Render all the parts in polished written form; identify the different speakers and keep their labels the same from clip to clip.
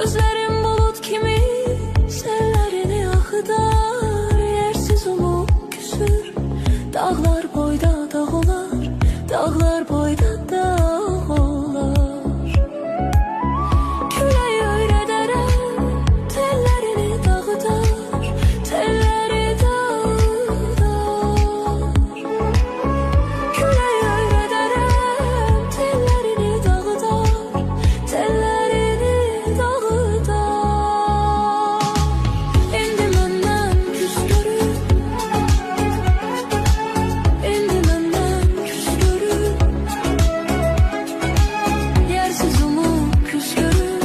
Speaker 1: Gözlerim bulut kimi, sellerini akıdar. Yersiz umut küsür, dağlar boyda dağ olar, dağlar boyda dağ olar. Küley öyrederəm, tellerini dağıdar, telleri dağıdar. Küley öyrederəm, tellerini dağıdar, tellerini dağıdar. İndi məndən küs görür, indi məndən küs görür. Yersiz umut küs görür,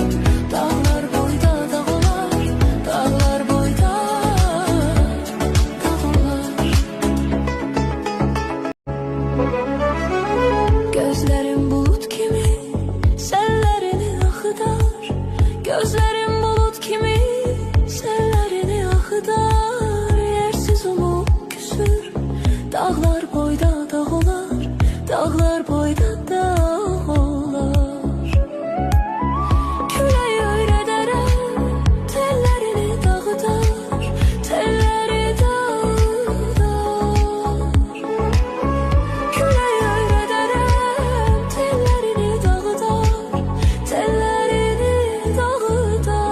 Speaker 1: dağlar boyda dağ olar, dağlar boyda dağ olar. Gözlerim bulut kimi, sellerini akıdar. Gözlerim bulut kimi, sellerini akıdar. Yersiz umut küsür, dağlar boyda dağ olar, dağlar boyda dağ olar. Küley öyrederəm, tellerini dağıdar, telleri dağıdar. Küley öyrederəm, tellerini dağıdar, tellerini dağıdar.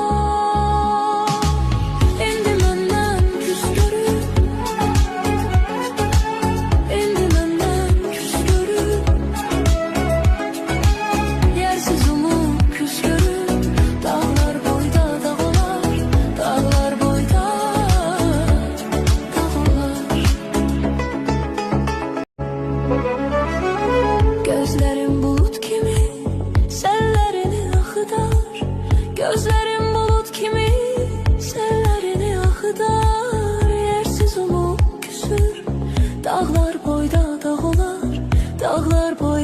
Speaker 1: İndi məndən küs görür, indi məndən küs görür. Yersiz umut küs görür, dağlar boyda dağ olar, dağlar boyda dağ olar. Gözlerim bulut kimi, sellerini akıdar. Gözlerim bulut kimi, sellerini akıdar. Yersiz umut küsür, dağlar boyda dağ olar, dağlar boyda